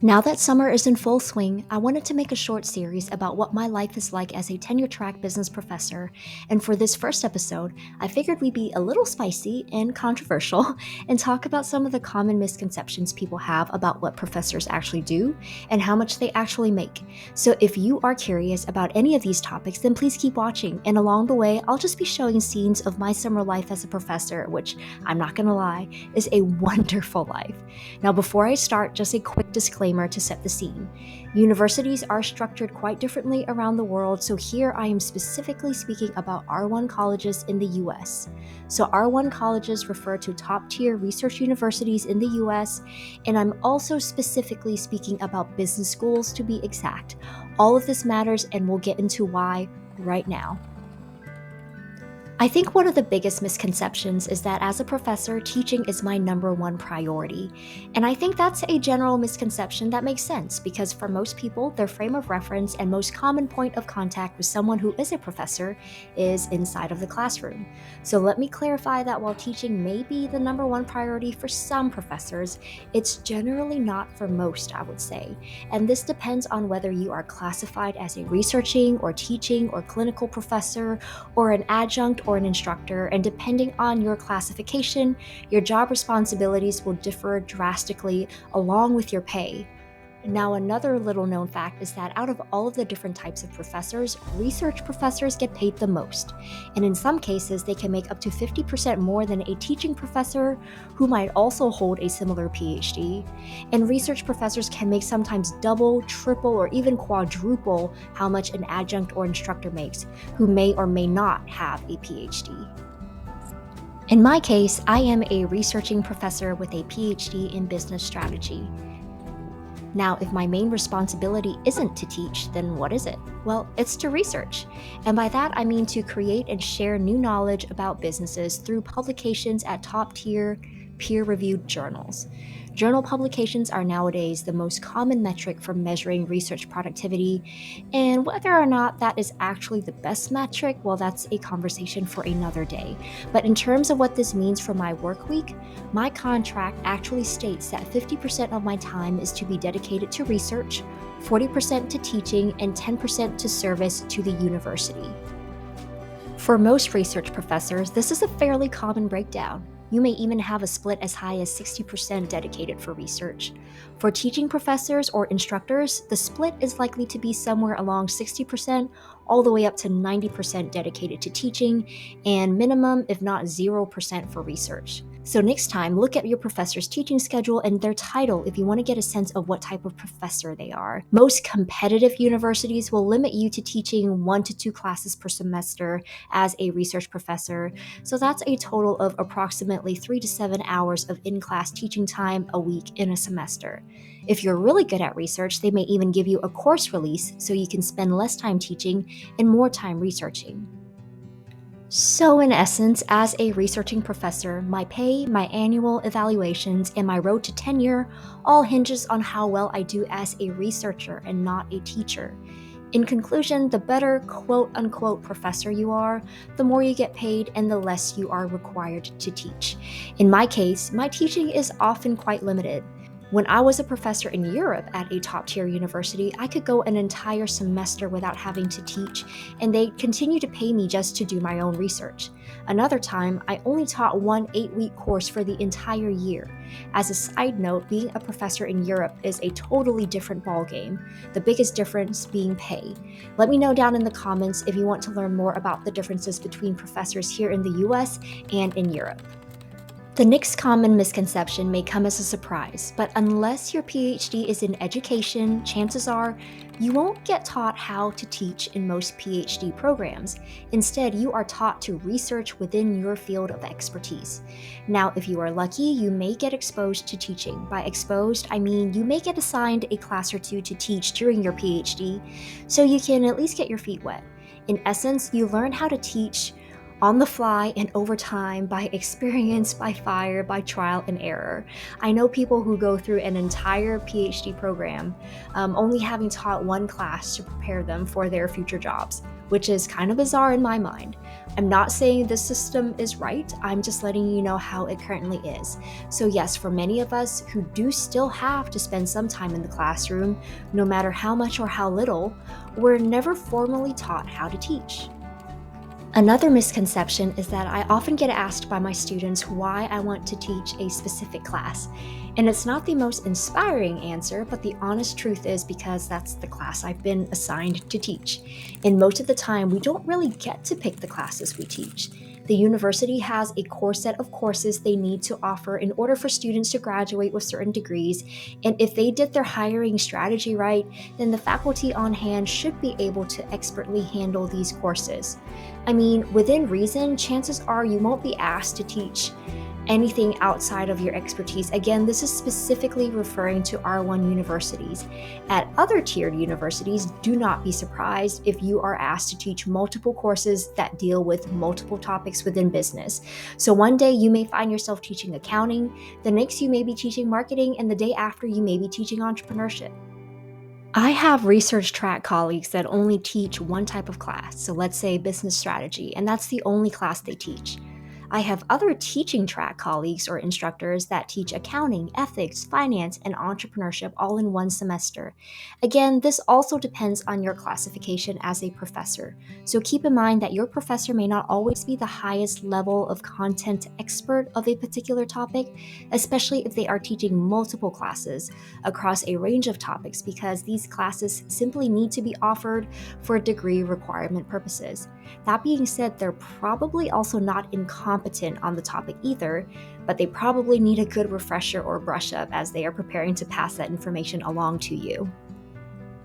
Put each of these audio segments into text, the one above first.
Now that summer is in full swing, I wanted to make a short series about what my life is like as a tenure track business professor. And for this first episode, I figured we'd be a little spicy and controversial and talk about some of the common misconceptions people have about what professors actually do and how much they actually make. So if you are curious about any of these topics, then please keep watching. And along the way, I'll just be showing scenes of my summer life as a professor, which I'm not gonna lie, is a wonderful life. Now, before I start, just a quick disclaimer to set the scene. Universities are structured quite differently around the world, so here I am specifically speaking about R1 colleges in the US. So, R1 colleges refer to top tier research universities in the US, and I'm also specifically speaking about business schools to be exact. All of this matters, and we'll get into why right now. I think one of the biggest misconceptions is that as a professor, teaching is my number one priority. And I think that's a general misconception that makes sense because for most people, their frame of reference and most common point of contact with someone who is a professor is inside of the classroom. So let me clarify that while teaching may be the number one priority for some professors, it's generally not for most, I would say. And this depends on whether you are classified as a researching or teaching or clinical professor or an adjunct or an instructor, and depending on your classification, your job responsibilities will differ drastically along with your pay. Now, another little known fact is that out of all of the different types of professors, research professors get paid the most. And in some cases, they can make up to 50% more than a teaching professor who might also hold a similar PhD. And research professors can make sometimes double, triple, or even quadruple how much an adjunct or instructor makes, who may or may not have a PhD. In my case, I am a researching professor with a PhD in business strategy. Now, if my main responsibility isn't to teach, then what is it? Well, it's to research. And by that, I mean to create and share new knowledge about businesses through publications at top tier, peer reviewed journals. Journal publications are nowadays the most common metric for measuring research productivity, and whether or not that is actually the best metric, well, that's a conversation for another day. But in terms of what this means for my work week, my contract actually states that 50% of my time is to be dedicated to research, 40% to teaching, and 10% to service to the university. For most research professors, this is a fairly common breakdown. You may even have a split as high as 60% dedicated for research. For teaching professors or instructors, the split is likely to be somewhere along 60% all the way up to 90% dedicated to teaching, and minimum, if not 0%, for research. So next time, look at your professor's teaching schedule and their title if you want to get a sense of what type of professor they are. Most competitive universities will limit you to teaching 1 to 2 classes per semester as a research professor, so that's a total of approximately 3 to 7 hours of in-class teaching time a week in a semester. If you're really good at research, they may even give you a course release so you can spend less time teaching and more time researching. So, in essence, as a researching professor, my pay, my annual evaluations, and my road to tenure all hinges on how well I do as a researcher and not a teacher. In conclusion, the better quote unquote professor you are, the more you get paid and the less you are required to teach. In my case, my teaching is often quite limited. When I was a professor in Europe at a top tier university, I could go an entire semester without having to teach, and they continued to pay me just to do my own research. Another time, I only taught one 8-week course for the entire year. As a side note, being a professor in Europe is a totally different ballgame, the biggest difference being pay. Let me know down in the comments if you want to learn more about the differences between professors here in the US and in Europe. The next common misconception may come as a surprise, but unless your PhD is in education, chances are you won't get taught how to teach in most PhD programs. Instead, you are taught to research within your field of expertise. Now, if you are lucky, you may get exposed to teaching. By exposed, I mean you may get assigned a class or two to teach during your PhD, so you can at least get your feet wet. In essence, you learn how to teach on the fly and over time, by experience, by fire, by trial and error. I know people who go through an entire PhD program only having taught one class to prepare them for their future jobs, which is kind of bizarre in my mind. I'm not saying this system is right, I'm just letting you know how it currently is. So, yes, for many of us who do still have to spend some time in the classroom, no matter how much or how little, we're never formally taught how to teach. Another misconception is that I often get asked by my students why I want to teach a specific class. And it's not the most inspiring answer, but the honest truth is because that's the class I've been assigned to teach. And most of the time, we don't really get to pick the classes we teach. The university has a core set of courses they need to offer in order for students to graduate with certain degrees. And if they did their hiring strategy right, then the faculty on hand should be able to expertly handle these courses. I mean, within reason, chances are you won't be asked to teach anything outside of your expertise. Again, this is specifically referring to R1 universities. At other tiered universities, do not be surprised if you are asked to teach multiple courses that deal with multiple topics within business. So one day you may find yourself teaching accounting, the next you may be teaching marketing, and the day after you may be teaching entrepreneurship. I have research track colleagues that only teach one type of class, so let's say business strategy, and that's the only class they teach. I have other teaching track colleagues or instructors that teach accounting, ethics, finance, and entrepreneurship all in one semester. Again, this also depends on your classification as a professor, so keep in mind that your professor may not always be the highest level of content expert of a particular topic, especially if they are teaching multiple classes across a range of topics, because these classes simply need to be offered for degree requirement purposes. That being said, they're probably also not incompetent on the topic either, but they probably need a good refresher or brush up as they are preparing to pass that information along to you.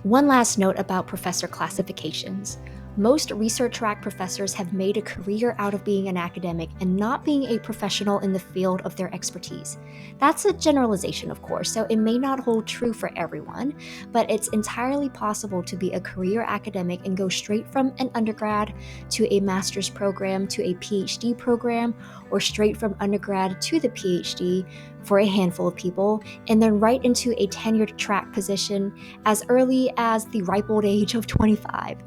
One last note about professor classifications. Most research track professors have made a career out of being an academic and not being a professional in the field of their expertise. That's a generalization, of course, so it may not hold true for everyone, but it's entirely possible to be a career academic and go straight from an undergrad to a master's program to a PhD program, or straight from undergrad to the PhD for a handful of people, and then right into a tenured track position as early as the ripe old age of 25.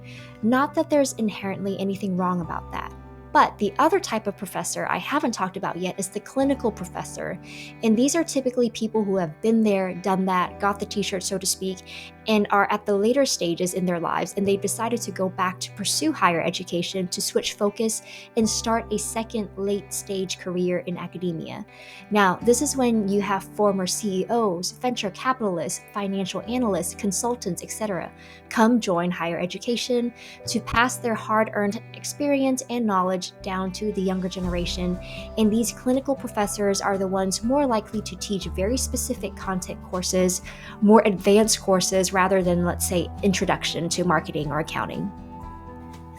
Not that there's inherently anything wrong about that. But the other type of professor I haven't talked about yet is the clinical professor. And these are typically people who have been there, done that, got the t-shirt, so to speak, and are at the later stages in their lives, and they've decided to go back to pursue higher education, to switch focus and start a second late stage career in academia. Now, this is when you have former CEOs, venture capitalists, financial analysts, consultants, etc. come join higher education to pass their hard-earned experience and knowledge down to the younger generation, and these clinical professors are the ones more likely to teach very specific content courses, more advanced courses rather than, let's say, introduction to marketing or accounting.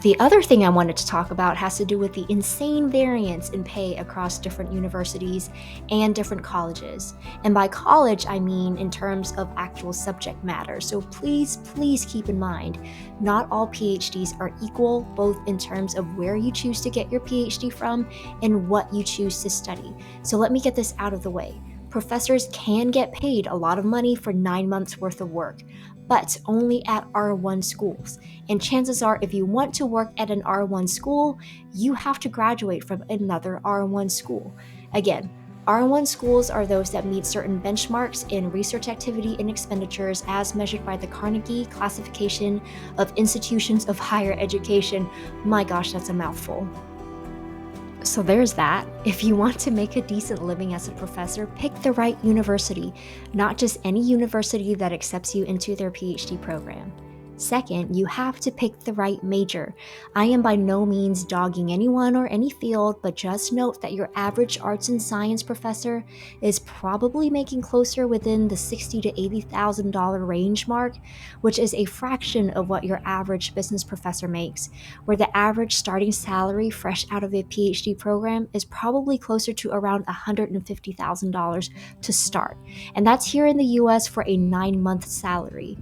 The other thing I wanted to talk about has to do with the insane variance in pay across different universities and different colleges. And by college, I mean in terms of actual subject matter. So please keep in mind, not all PhDs are equal, both in terms of where you choose to get your PhD from and what you choose to study. So let me get this out of the way. Professors can get paid a lot of money for 9 months worth of work, but only at R1 schools. And chances are, if you want to work at an R1 school, you have to graduate from another R1 school. Again, R1 schools are those that meet certain benchmarks in research activity and expenditures as measured by the Carnegie Classification of Institutions of Higher Education. My gosh, that's a mouthful. So there's that. If you want to make a decent living as a professor, pick the right university, not just any university that accepts you into their PhD program. Second, you have to pick the right major. I am by no means dogging anyone or any field, but just note that your average arts and science professor is probably making closer within the $60,000 to $80,000 range mark, which is a fraction of what your average business professor makes, where the average starting salary fresh out of a PhD program is probably closer to around $150,000 to start. And that's here in the US for a 9-month salary.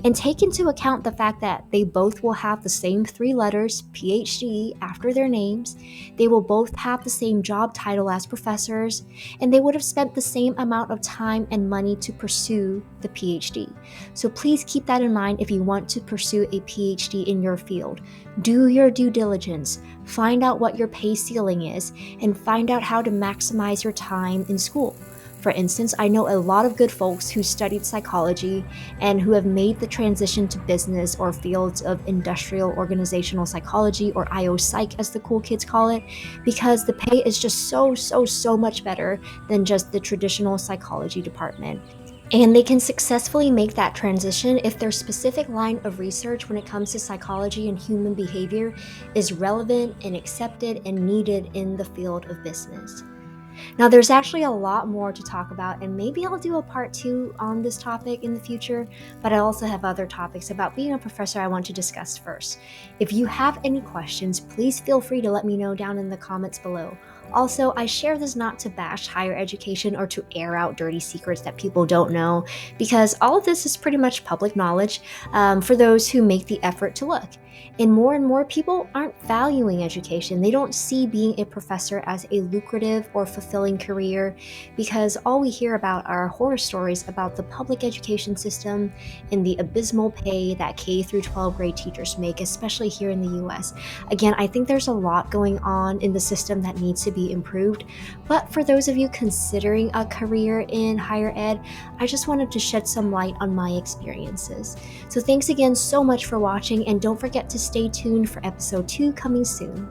And take into account the fact that they both will have the same three letters, PhD, after their names. They will both have the same job title as professors, and they would have spent the same amount of time and money to pursue the PhD. So please keep that in mind if you want to pursue a PhD in your field. Do your due diligence, find out what your pay ceiling is, and find out how to maximize your time in school. For instance, I know a lot of good folks who studied psychology and who have made the transition to business or fields of industrial organizational psychology, or IO Psych as the cool kids call it, because the pay is just so much better than just the traditional psychology department. And they can successfully make that transition if their specific line of research when it comes to psychology and human behavior is relevant and accepted and needed in the field of business. Now, there's actually a lot more to talk about, and maybe I'll do a part 2 on this topic in the future, but I also have other topics about being a professor I want to discuss first. If you have any questions, please feel free to let me know down in the comments below. Also, I share this not to bash higher education or to air out dirty secrets that people don't know, because all of this is pretty much public knowledge for those who make the effort to look. And more people aren't valuing education. They don't see being a professor as a lucrative or fulfilling career, because all we hear about are horror stories about the public education system and the abysmal pay that K through 12 grade teachers make, especially here in the US. Again, I think there's a lot going on in the system that needs to be improved. But for those of you considering a career in higher ed, I just wanted to shed some light on my experiences. So thanks again so much for watching, and don't forget to stay tuned for episode 2 coming soon.